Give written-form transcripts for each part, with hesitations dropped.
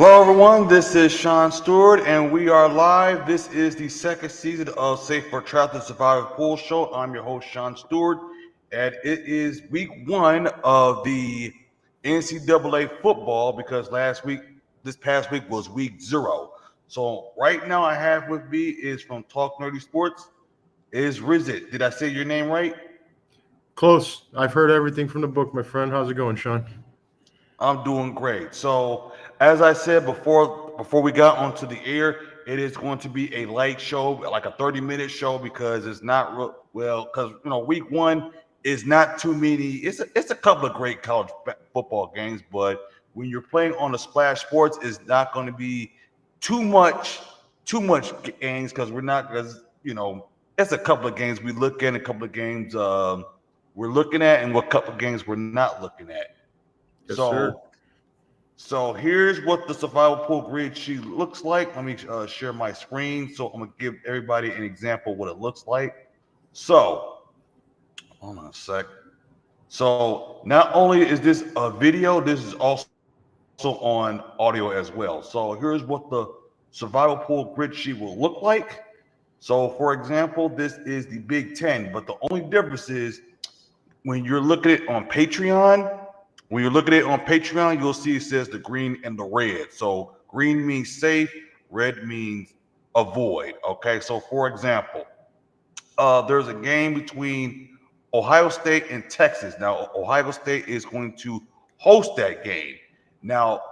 Hello, everyone. This is Shawn Stewart, and we are live. This is the second season of Safe for Travel Survivor Pool Show. I'm your host, Shawn Stewart, and it is week one of the NCAA football because this past week was week 0. So right now, I have with me is from TalkNerdySports is Rizit. Did I say your name right? Close. I've heard everything from the book, my friend. How's it going, Shawn? I'm doing great. So, as I said before we got onto the air, it is going to be a light show, like a 30-minute show, because it's not because week one is not too many. It's a couple of great college football games, but when you're playing on the Splash Sports, it's not going to be too much games because it's a couple of games we look at, a couple of games we're looking at, and what couple of games we're not looking at. Yes, sir. So here's what the survival pool grid sheet looks like. Let me share my screen. So I'm gonna give everybody an example of what it looks like. So hold on a sec. So not only is this a video, this is also on audio as well. So here's what the survival pool grid sheet will look like. So for example, this is the Big Ten, but the only difference is when you're looking at it on Patreon. When you're looking at it on Patreon, you'll see it says the green and the red. So green means safe, red means avoid. Okay, so for example, there's a game between Ohio State and Texas. Now, Ohio State is going to host that game. Now,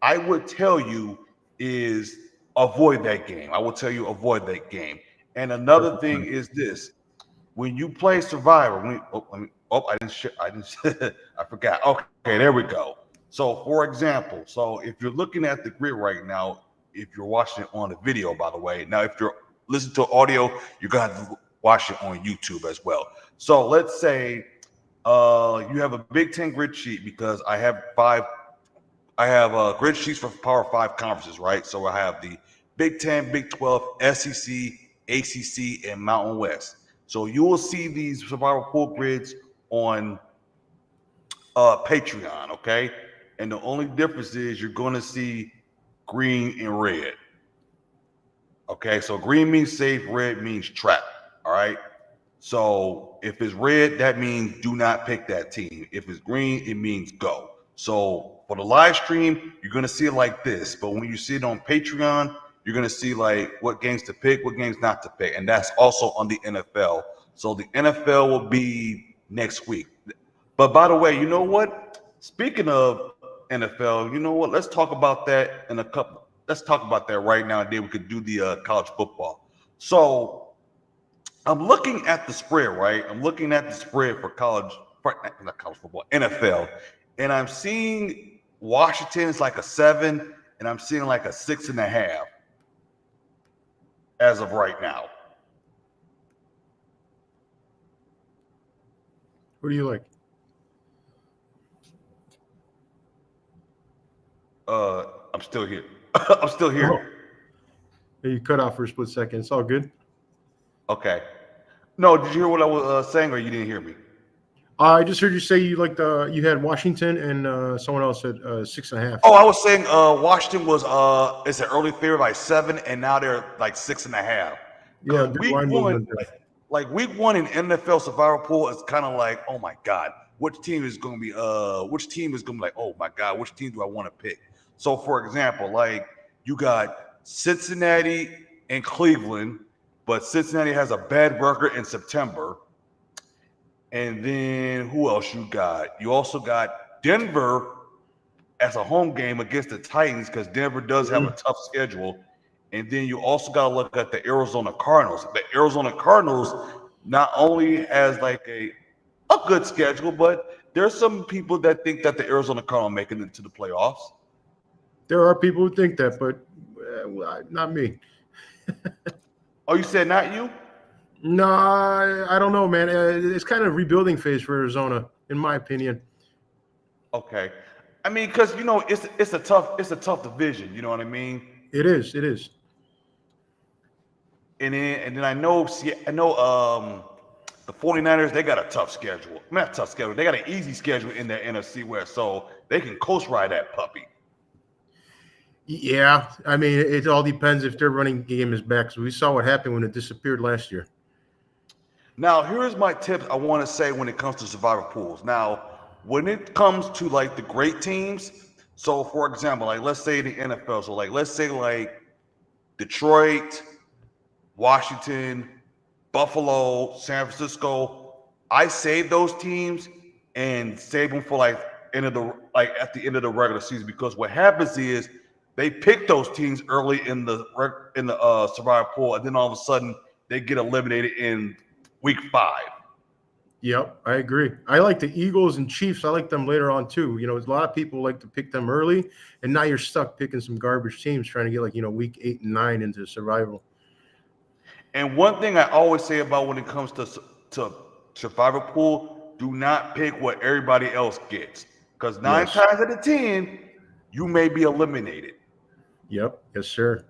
I would tell you is avoid that game. I will tell you avoid that game. And another thing is this: when you play Survivor, I didn't, I forgot. Okay, there we go. So, for example, so if you're looking at the grid right now, if you're watching it on the video, by the way, now if you're listening to audio, you're gonna have to watch it on YouTube as well. So let's say you have a Big Ten grid sheet because I have grid sheets for Power 5 conferences, right? So I have the Big 10, Big 12, SEC, ACC, and Mountain West. So you will see these survival pool grids on Patreon, okay? And the only difference is you're going to see green and red. Okay, so green means safe, red means trap. All right. So if it's red, that means do not pick that team. If it's green, it means go. So for the live stream, you're gonna see it like this. But when you see it on Patreon, you're gonna see like what games to pick, what games not to pick, and that's also on the NFL. So the NFL will be next week. But by the way, you know what? Speaking of NFL, you know what? Let's talk about that in a couple. Let's talk about that right now, and then we could do the college football. So I'm looking at the spread, right? I'm looking at the spread for not college football, NFL, and I'm seeing Washington is like a 7, and I'm seeing like a 6.5 as of right now. Who do you like? I'm still here. I'm still here. Oh. You cut off for a split second. It's all good. Okay. No, did you hear what I was saying, or you didn't hear me? I just heard you say you had Washington and someone else said 6.5. Oh, I was saying Washington was it's an early favorite by 7, and now they're like 6.5. Yeah, Because week one in NFL survival pool is kind of like, oh my God, which team is going to be like, oh my God, which team do I want to pick? So for example, like you got Cincinnati and Cleveland, but Cincinnati has a bad record in September. And then who else you got? You also got Denver as a home game against the Titans because Denver does have a tough schedule. And then you also got to look at the Arizona Cardinals. The Arizona Cardinals not only has like a good schedule, but there's some people that think that the Arizona Cardinals making it to the playoffs. There are people who think that, but not me. Oh, you said not you? No, I don't know, man. It's kind of rebuilding phase for Arizona, in my opinion. Okay, I mean, because it's a tough division. You know what I mean? It is. And then I know the 49ers, they got a tough schedule. Not a tough schedule. They got an easy schedule in their NFC West, so they can coast ride that puppy. Yeah, I mean, it all depends if their running game is back. So we saw what happened when it disappeared last year. Now, here's my tip I want to say when it comes to survivor pools. Now, when it comes to like the great teams, so for example, like let's say the NFL, so like let's say like Detroit, Washington, Buffalo, San Francisco, I save those teams and save them for like end of the like at the end of the regular season because what happens is they pick those teams early in the survivor pool and then all of a sudden they get eliminated in week 5. Yep, I agree. I like the Eagles and Chiefs. I like them later on too. You know, a lot of people like to pick them early, and now you're stuck picking some garbage teams trying to get week 8 and 9 into survival. And one thing I always say about when it comes to survivor pool, do not pick what everybody else gets because nine Yes. times out of 10 you may be eliminated. Yep. Yes, sir.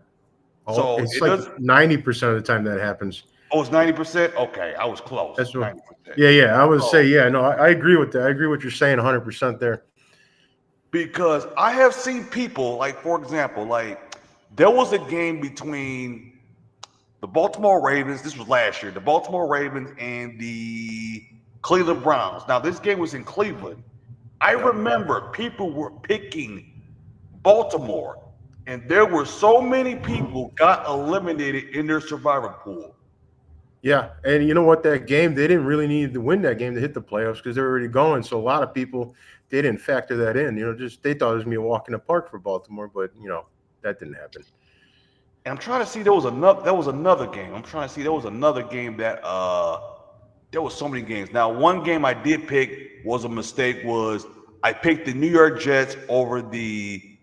So It's it like does. 90% of the time that happens. Oh, it's 90%. Okay, I was close. That's what. 90%. Yeah. I would say, So yeah. No, I agree with that. I agree with what you're saying 100% there. because I have seen people like, for example, like there was a game between the Baltimore Ravens. This was last year. The Baltimore Ravens and the Cleveland Browns. Now this game was in Cleveland. I remember people were picking Baltimore, and there were so many people got eliminated in their survivor pool. Yeah, and you know what? That game, they didn't really need to win that game to hit the playoffs because they're already going. So a lot of people, they didn't factor that in. You know, just they thought it was gonna be a walk in the park for Baltimore, but that didn't happen. And I'm trying to see there was another game. I'm trying to see there was another game that there was so many games. Now, one game I did pick was a mistake was I picked the New York Jets over the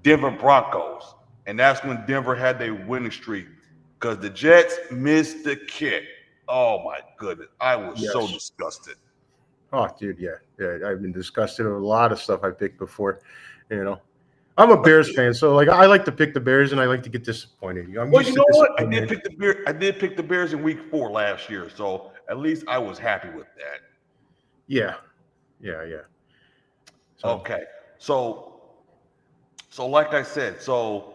Denver Broncos. And that's when Denver had their winning streak because the Jets missed the kick. Oh my goodness. I was so Yes. disgusted. Oh, dude, yeah. I've been disgusted with a lot of stuff I picked before. You know, I'm a Bears fan, so I like to pick the Bears, and I like to get disappointed. I'm Well, used you to know what? disappointment. I did pick the Bears in week 4 last year, so at least I was happy with that. Yeah, yeah. So Okay. So like I said, so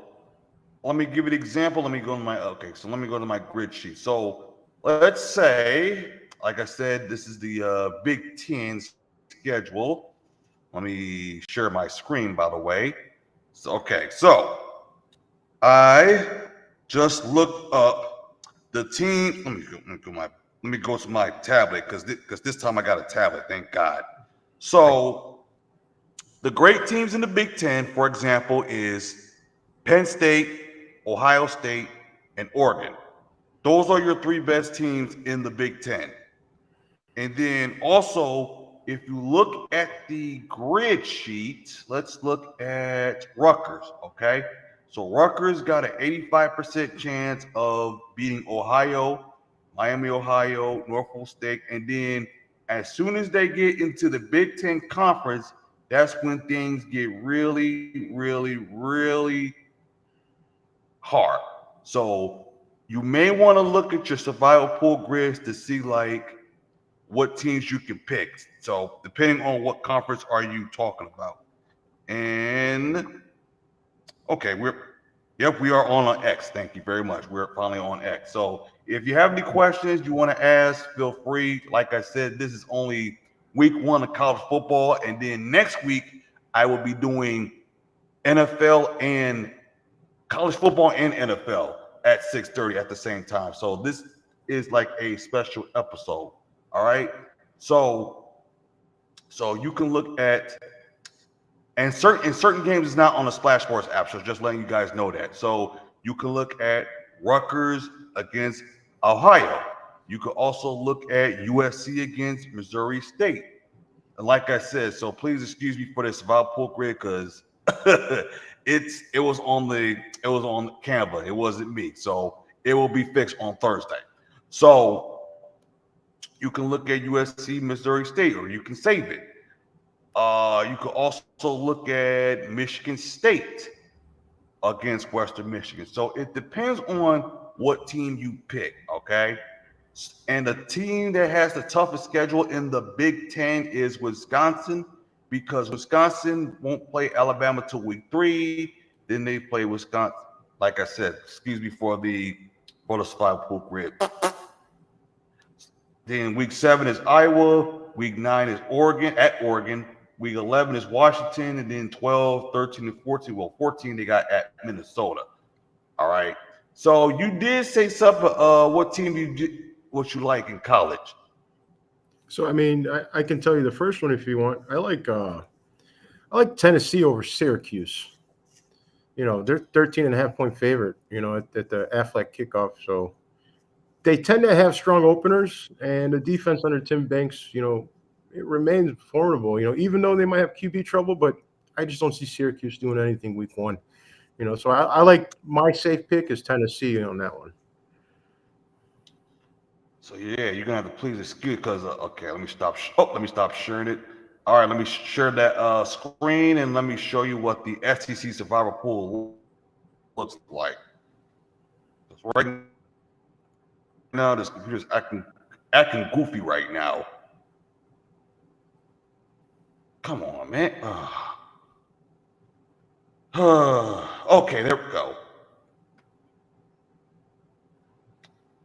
let me give you an example. Let me go to my grid sheet. So let's say, like I said, this is the Big Ten schedule. Let me share my screen, by the way. So I just looked up the team. Let me go to my tablet because this time I got a tablet. Thank God. So the great teams in the Big Ten, for example, is Penn State, Ohio State, and Oregon. Those are your 3 best teams in the Big Ten. And then also, if you look at the grid sheet, let's look at Rutgers, okay? So Rutgers got an 85% chance of beating Ohio, Miami, Ohio, Norfolk State, and then as soon as they get into the Big Ten Conference, that's when things get really, really, really hard. So you may want to look at your survival pool grids to see like what teams you can pick. So depending on what conference are you talking about. And okay, we are on X. Thank you very much. We're finally on X. So if you have any questions you want to ask, feel free. Like I said, this is only week 1 of college football, and then next week I will be doing NFL and college football and NFL at 6:30 at the same time. So this is like a special episode. All right. So you can look at and certain games is not on the Splash Sports app. So just letting you guys know that. So you can look at Rutgers against Ohio. You could also look at USC against Missouri State. And like I said, so please excuse me for this survival pool grid because it was on Canva. It wasn't me. So it will be fixed on Thursday. So you can look at USC, Missouri State, or you can save it. You could also look at Michigan State against Western Michigan. So it depends on what team you pick, okay? And the team that has the toughest schedule in the Big Ten is Wisconsin because Wisconsin won't play Alabama till week 3. Then they play Wisconsin. Like I said, excuse me for the survival pool grid. Then week 7 is Iowa. Week 9 is Oregon at Oregon. Week 11 is Washington, and then 12, 13, and 14. Well, 14 they got at Minnesota. All right. So you did say something. What team what you like in college? So I mean, I can tell you the first one if you want. I like Tennessee over Syracuse. They're 13.5 point favorite, at the Affleck kickoff. So they tend to have strong openers, and the defense under Tim Banks, it remains formidable, even though they might have QB trouble, but I just don't see Syracuse doing anything week 1. So I like my safe pick is Tennessee on that one. So yeah, you're gonna have to please excuse because okay, let me stop sharing it. All right, let me share that screen and let me show you what the SEC survivor pool looks like. Right now, this computer's acting goofy right now. Come on, man. Okay, there we go.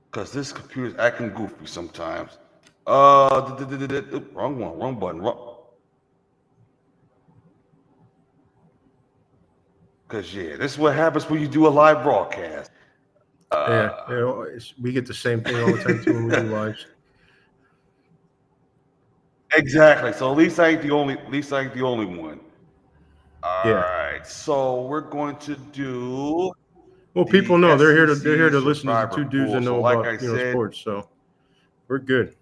Because this computer's acting goofy sometimes. Wrong one, wrong button. Because this is what happens when you do a live broadcast. We get the same thing all the time too when we do lives. Exactly. So at least I ain't the only one. All right. So we're going to do. Well, people know they're here to listen to survivor two dudes that pool. know So like about I said, sports. So we're good.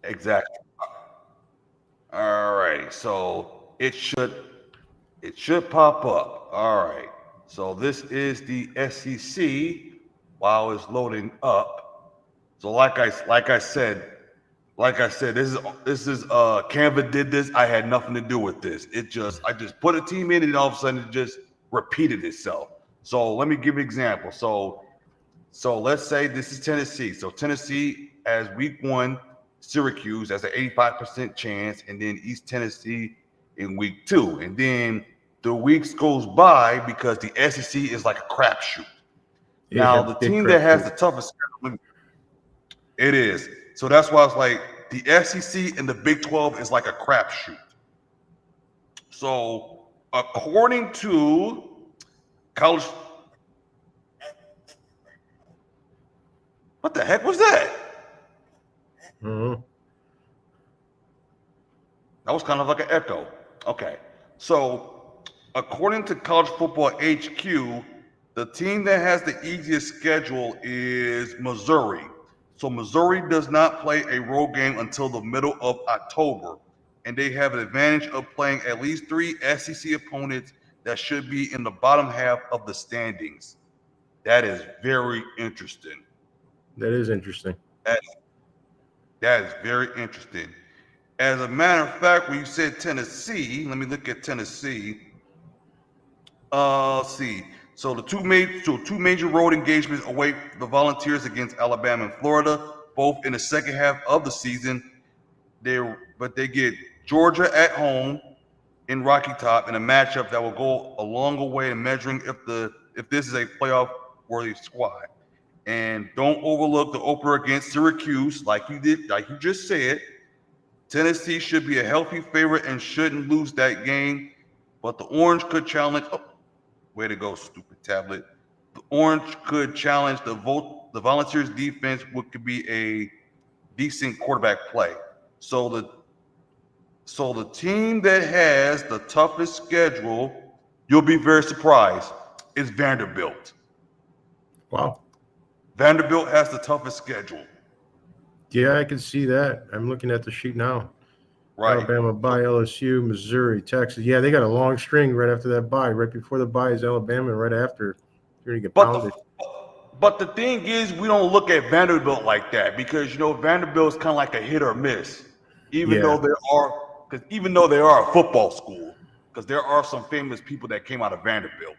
Exactly. All right. So it should pop up. All right. So this is the SEC while it's loading up. So like I said, this is Canva did this. I had nothing to do with this. I just put a team in and all of a sudden it just repeated itself. So let me give you an example. So let's say this is Tennessee. So Tennessee as week 1, Syracuse has an 85% chance, and then East Tennessee in week 2. And then the weeks goes by because the SEC is like a crapshoot. Now the team that has the toughest schedule, it is. So that's why it's like the SEC and the Big 12 is like a crapshoot. So according to college, what the heck was that? Mm-hmm. That was kind of like an echo. Okay. So according to College Football HQ, the team that has the easiest schedule is Missouri. So Missouri does not play a road game until the middle of October, and they have an advantage of playing at least 3 SEC opponents that should be in the bottom half of the standings. That is very interesting. That is interesting. That is very interesting. As a matter of fact, when you said Tennessee, let me look at Tennessee. Let's see. So two major road engagements await the Volunteers against Alabama and Florida, both in the second half of the season. They get Georgia at home in Rocky Top in a matchup that will go a longer way in measuring if this is a playoff worthy squad. And don't overlook the opener against Syracuse, like you just said. Tennessee should be a healthy favorite and shouldn't lose that game, but the Orange could challenge. Oh, way to go, stupid tablet. The Orange could challenge the Volunteers defense, which could be a decent quarterback play. So the team that has the toughest schedule, you'll be very surprised, is Vanderbilt. Wow. Vanderbilt has the toughest schedule. Yeah, I can see that. I'm looking at the sheet now. Right. Alabama bye, LSU, Missouri, Texas. Yeah, they got a long string right after that bye. Right before the bye is Alabama, and right after you're going to get pounded. But the thing is, we don't look at Vanderbilt like that because Vanderbilt is kind of like a hit or miss, even though they are a football school, because there are some famous people that came out of Vanderbilt.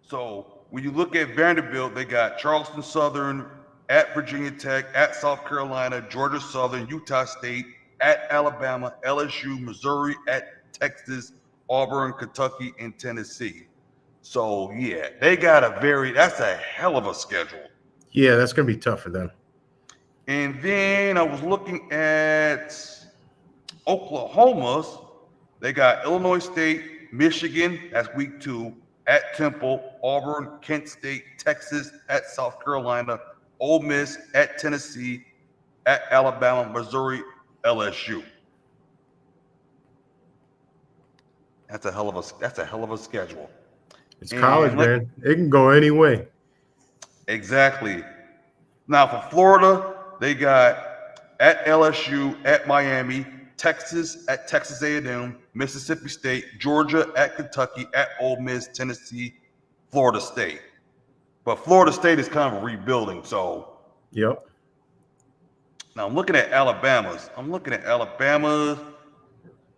So when you look at Vanderbilt, they got Charleston Southern, at Virginia Tech, at South Carolina, Georgia Southern, Utah State, at Alabama, LSU, Missouri, at Texas, Auburn, Kentucky, and Tennessee. So yeah, that's a hell of a schedule. Yeah, that's going to be tough for them. And then I was looking at Oklahoma's. They got Illinois State, Michigan, that's week 2, at Temple, Auburn, Kent State, Texas, at South Carolina, Ole Miss, at Tennessee, at Alabama, Missouri, LSU. That's a hell of a schedule. It's college, man. It can go any way. Exactly. Now for Florida, they got at LSU, at Miami, Texas at Texas A&M, Mississippi State, Georgia at Kentucky, at Ole Miss, Tennessee, Florida State. But Florida State is kind of rebuilding. So yep. Now I'm looking at Alabama's.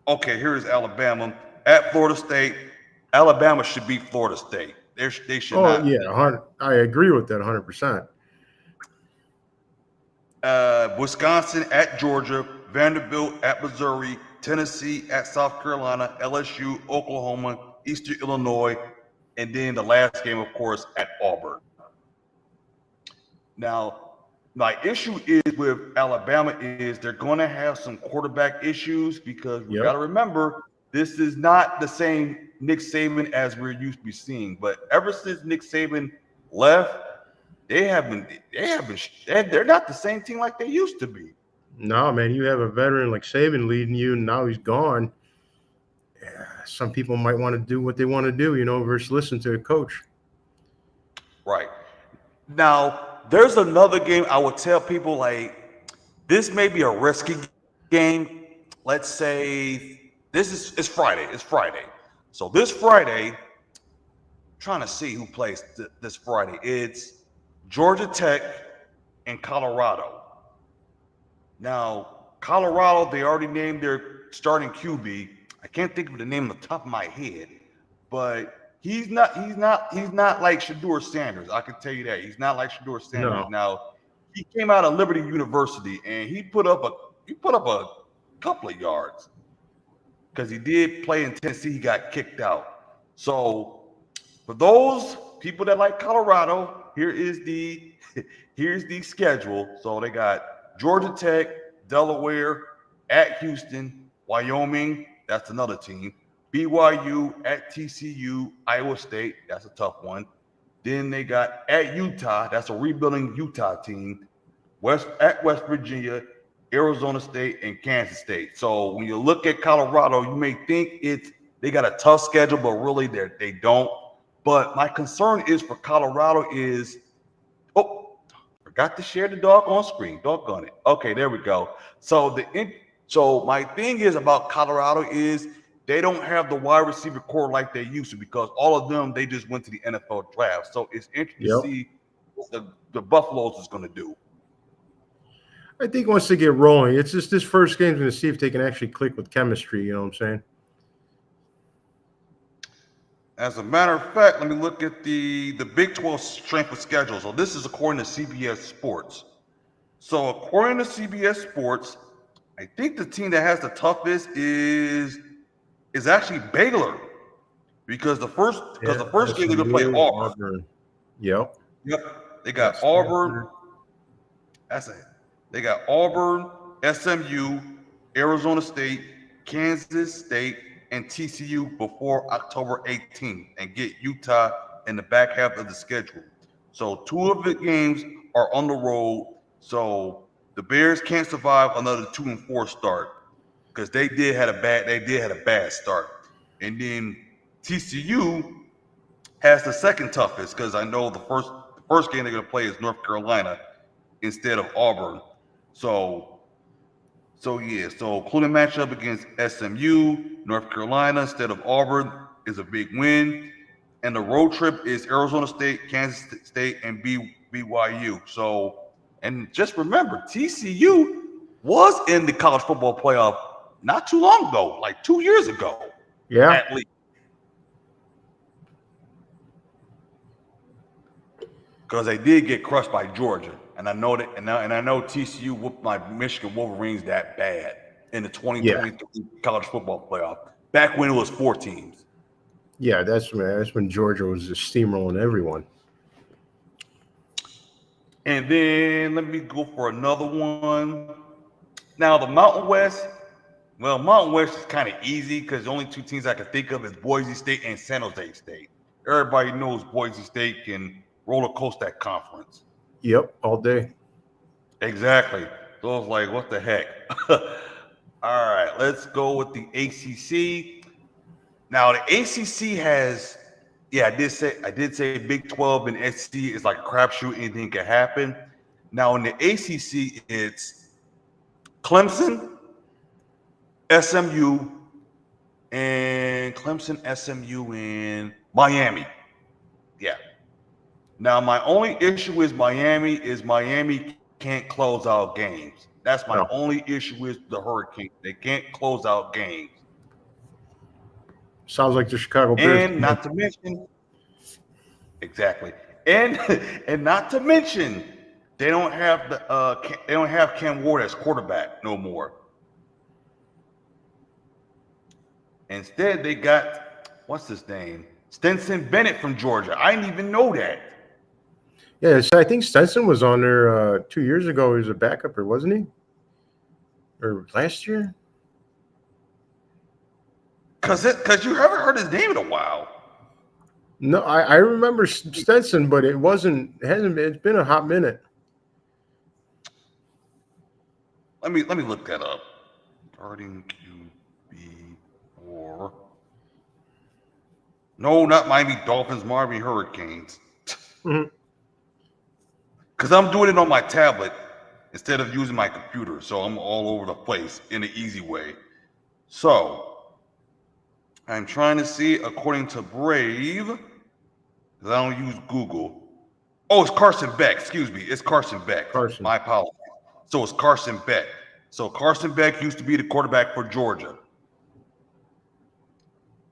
Okay, here's Alabama at Florida State. Alabama should beat Florida State. They should not. Oh yeah, I agree with that 100%. Wisconsin at Georgia, Vanderbilt at Missouri, Tennessee at South Carolina, LSU, Oklahoma, Eastern Illinois, and then the last game, of course, at Auburn. Now, my issue is with Alabama is they're going to have some quarterback issues because we got to remember this is not the same Nick Saban as we're used to be seeing. But ever since Nick Saban left, they're not the same team like they used to be. No, man, you have a veteran like Saban leading you, and now he's gone. Yeah, some people might want to do what they want to do, versus listen to a coach. Right. Now, there's another game I would tell people, like, this may be a risky game. Let's say it's Friday. It's Friday. So this Friday, trying to see who plays this Friday. It's Georgia Tech and Colorado. Now, Colorado, they already named their starting QB. I can't think of the name on the top of my head, but he's not like Shedeur Sanders. I can tell you that. He's not like Shedeur Sanders. No. Now, he came out of Liberty University and he put up a couple of yards because he did play in Tennessee. He got kicked out. So for those people that like Colorado, here's the schedule. So they got Georgia Tech, Delaware, at Houston, Wyoming, that's another team. BYU, at TCU, Iowa State, that's a tough one. Then they got at Utah, that's a rebuilding Utah team. At West Virginia, Arizona State, and Kansas State. So when you look at Colorado, you may think they got a tough schedule, but really they don't. But my concern is for Colorado is, forgot to share the dog on screen. Doggone it. Okay, there we go. So my thing is about Colorado is they don't have the wide receiver core like they used to because all of them, they just went to the NFL draft. So it's interesting to see what the Buffaloes is going to do. I think once they get rolling, it's just this first game's going to see if they can actually click with chemistry. You know what I'm saying? As a matter of fact, let me look at the Big 12 strength of schedule. So this is according to CBS Sports. So according to CBS Sports, I think the team that has the toughest is actually Baylor, because the first game they're gonna play Auburn. Yep. They got Auburn. That's it. They got Auburn, SMU, Arizona State, Kansas State, and TCU before October 18th, and get Utah in the back half of the schedule. So 2 of the games are on the road. So the Bears can't survive another 2-4 start because they did had a bad start. And then TCU has the second toughest because I know the first game they're gonna play is North Carolina instead of Auburn. So including matchup against SMU, North Carolina instead of Auburn is a big win. And the road trip is Arizona State, Kansas State, and BYU. So, and just remember, TCU was in the college football playoff not too long ago, like 2 years ago. Yeah. At least. Because they did get crushed by Georgia. And I know that, and I know TCU whooped my Michigan Wolverines that bad in the 2023 college football playoff. back when it was 4 teams. Yeah, that's when Georgia was just steamrolling everyone. And then let me go for another one. Now the Mountain West. Well, Mountain West is kind of easy because the only 2 teams I can think of is Boise State and San Jose State. Everybody knows Boise State can roller coaster that conference. Yep, all day. Exactly. So I was like, what the heck? All right, let's go with the ACC. Now the ACC has, I did say Big 12 and SEC is like a crapshoot. Anything can happen. Now in the ACC, it's Clemson, SMU, and Miami. Yeah. Now my only issue is Miami can't close out games. That's my No. only issue with the Hurricanes. They can't close out games. Sounds like the Chicago Bears. And not to mention, exactly. And and not to mention, they don't have Cam Ward as quarterback no more. Instead, they got what's his name? Stetson Bennett from Georgia. I didn't even know that. Yeah, so I think Stetson was on there 2 years ago. He was a backup, or wasn't he? Or last year? Cause you haven't heard his name in a while. No, I remember Stetson, but it hasn't been. It's been a hot minute. Let me look that up. Starting QB or no, not Miami Dolphins, Miami Hurricanes. Mm-hmm. Because I'm doing it on my tablet instead of using my computer, so I'm all over the place in an easy way. So I'm trying to see according to Brave, because I don't use Google. Oh, it's Carson Beck. Excuse me, it's Carson Beck. Carson. My apologies. So it's Carson Beck. So Carson Beck used to be the quarterback for Georgia.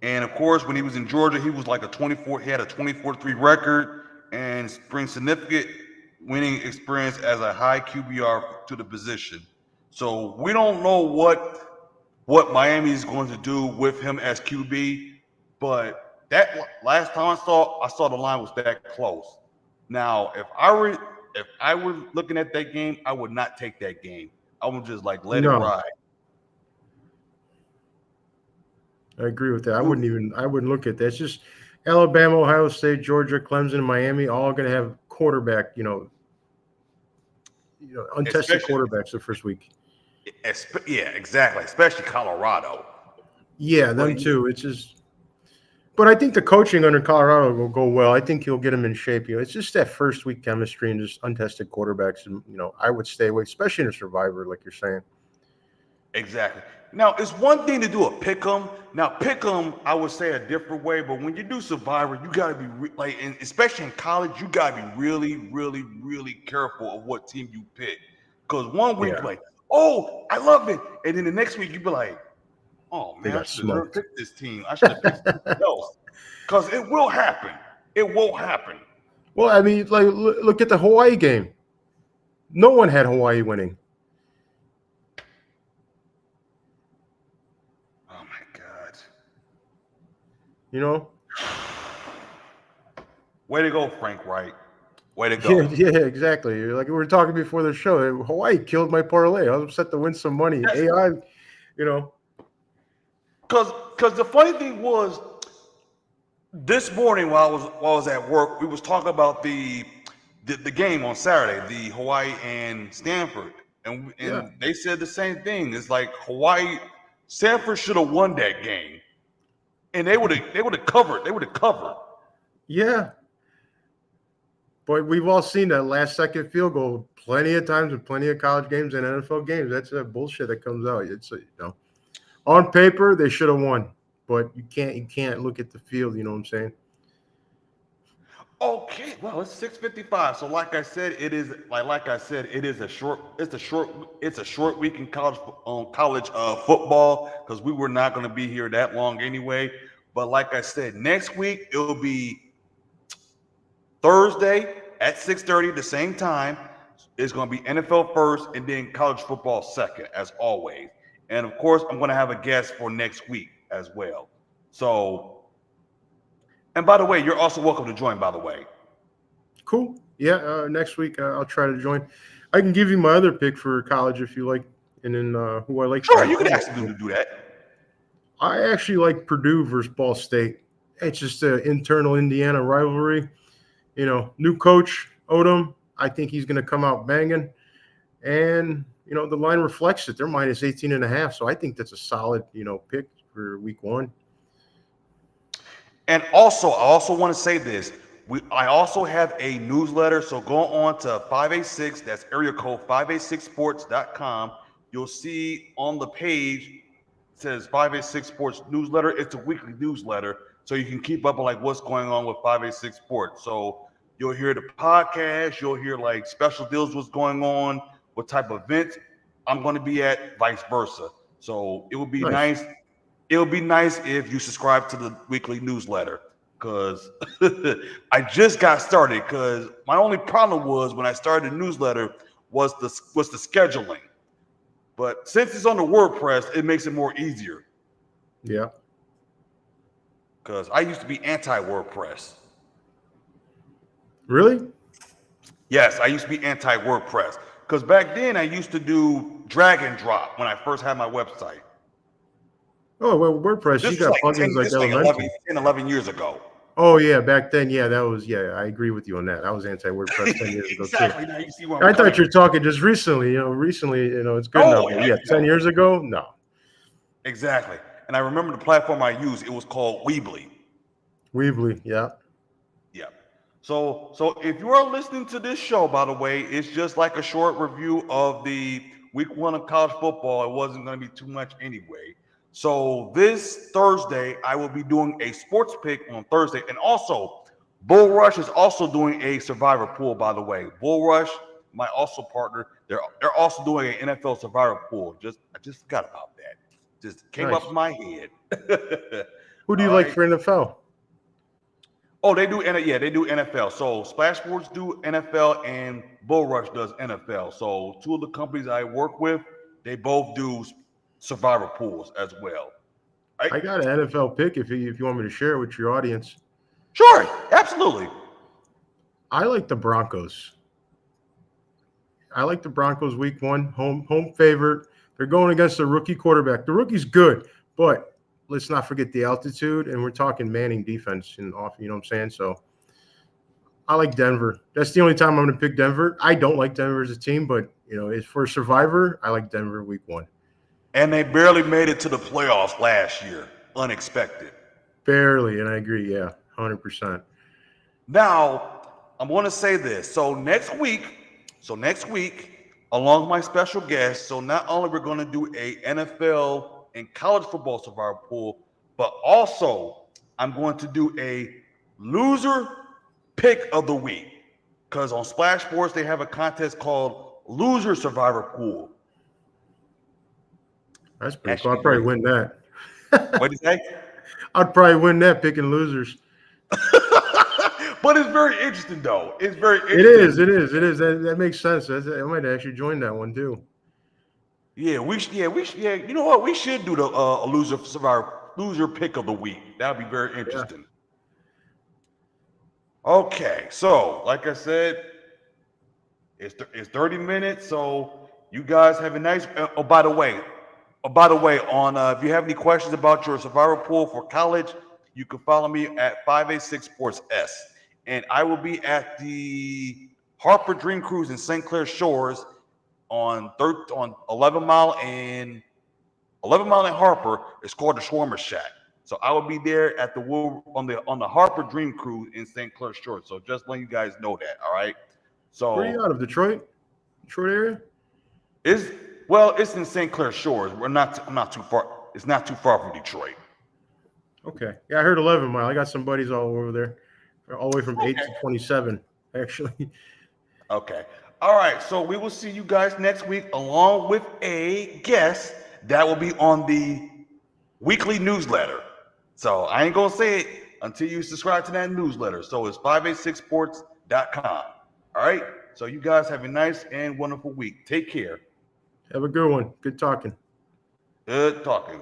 And of course, when he was in Georgia, he was like he had a 24-3 record and brings significant winning experience as a high QBR to the position. So we don't know what Miami is going to do with him as QB, but that last time I saw the line was that close. Now, if I were looking at that game, I would not take that game. I would just like let it ride. I agree with that. I wouldn't look at that. It's just Alabama, Ohio State, Georgia, Clemson, Miami, all going to have quarterback, untested quarterbacks the first week. Yeah, exactly. Especially Colorado. Yeah, them too. It's just, but I think the coaching under Colorado will go well. I think he'll get him in shape. It's just that first week chemistry and just untested quarterbacks. And I would stay away, especially in a Survivor, like you're saying. Exactly. Now, it's one thing to do a pick'em. Now, pick'em, I would say a different way, but when you do Survivor, you got to be and especially in college, you got to be really, really, really careful of what team you pick. Because one week, you're like, oh, I love it. And then the next week, you'd be like, oh, man, I should have picked this team. I should have picked something else. Because it will happen. It won't happen. Well, I mean, like, look at the Hawaii game. No one had Hawaii winning. Oh, my God. Way to go, Frank Wright. Way to go. Yeah, exactly. Like we were talking before the show, Hawaii killed my parlay. I was upset to win some money. Yes. AI, Because the funny thing was, this morning while I was at work, we was talking about the game on Saturday, the Hawaii and Stanford, and they said the same thing. It's like Stanford should have won that game, and they would have covered. They would have covered. Yeah. But we've all seen that last second field goal plenty of times in plenty of college games and NFL games. That's that bullshit that comes out. It's on paper they should have won, but you can't look at the field. You know what I'm saying? Okay, well, it's 6:55. So like I said, it is a short week in college football because we were not going to be here that long anyway. But like I said, next week it'll be Thursday at 6:30, the same time. It's going to be NFL first and then college football second, as always. And of course, I'm going to have a guest for next week as well. So, and by the way, you're also welcome to join, by the way. Cool. Yeah, next week I'll try to join. I can give you my other pick for college if you like, and then who I like. Sure, you can ask them to do that. I actually like Purdue versus Ball State. It's just an internal Indiana rivalry. New coach Odom. I think he's going to come out banging, and the line reflects it. They're minus 18.5, so I think that's a solid pick for week 1. And also, I also want to say this. I also have a newsletter, so go on to 586, that's area code 586sports.com. You'll see on the page, it says 586 Sports newsletter. It's a weekly newsletter, so you can keep up on like what's going on with 586 Sports. So you'll hear the podcast, you'll hear like special deals, what's going on, what type of events I'm going to be at, vice versa. So it would be nice. It would be nice if you subscribe to the weekly newsletter, because I just got started. Because my only problem was when I started the newsletter was the scheduling. But since it's on the WordPress, it makes it more easier. Yeah. Because I used to be anti-WordPress. Really? Yes, I used to be anti-WordPress. Because back then I used to do drag and drop when I first had my website. Oh, well, WordPress, This you got was plugins like elementary. 11 years ago. Oh, yeah, back then, yeah, I agree with you on that. I was anti-WordPress 10 years ago, exactly. too. Now you see where I thought you were talking just recently. It's good now. But yeah, 10 years ago, no. Exactly. And I remember the platform I used. It was called Weebly. Weebly, yeah. Yeah. So if you are listening to this show, by the way, it's just like a short review of the week 1 of college football. It wasn't going to be too much anyway. So this Thursday, I will be doing a sports pick on Thursday. And also, Bull Rush is also doing a survivor pool, by the way. Bull Rush, my also partner, they're also doing an NFL survivor pool. I just forgot about that. Just came up in my head. Who do you like for NFL? Oh, they do NFL. So Splash Sports do NFL and Bull Rush does NFL. So 2 of the companies I work with, they both do survivor pools as well. Right? I got an NFL pick if you want me to share it with your audience. Sure, absolutely. I like the Broncos. I like the Broncos week 1, home favorite. They're going against a rookie quarterback. The rookie's good, but let's not forget the altitude, and we're talking Manning defense and off. You know what I'm saying? So I like Denver. That's the only time I'm going to pick Denver. I don't like Denver as a team, but it's for Survivor. I like Denver week 1. And they barely made it to the playoffs last year. Unexpected. Barely, and I agree. Yeah, 100%. Now, I'm going to say this. So next week, along with my special guest, so not only we're going to do a NFL and college football survivor pool, but also I'm going to do a loser pick of the week. Because on Splash Sports, they have a contest called Loser Survivor Pool. That's pretty cool. I'd probably win that. What did you say? I'd probably win that picking losers. But it's very interesting, though. It's very interesting. It is. That makes sense. I might actually join that one too. Yeah, we should. You know what? We should do the loser pick of the week. That'd be very interesting. Yeah. Okay, so like I said, it's 30 minutes. So you guys have a nice. By the way, on if you have any questions about your survivor pool for college, you can follow me at 586 Sports S. And I will be at the Harper Dream Cruise in St. Clair Shores on 11 Mile and Harper. It's called the Shawarma Shack. So I will be there at on the Harper Dream Cruise in St. Clair Shores. So just letting you guys know that. All right. So where are you out of? Detroit area? It's in St. Clair Shores. I'm not too far. It's not too far from Detroit. Okay. Yeah, I heard 11 Mile. I got some buddies all over there. All the way from 8 to 27, actually. Okay. All right. So we will see you guys next week along with a guest that will be on the weekly newsletter. So I ain't going to say it until you subscribe to that newsletter. So it's 586sports.com. All right. So you guys have a nice and wonderful week. Take care. Have a good one. Good talking. Good talking.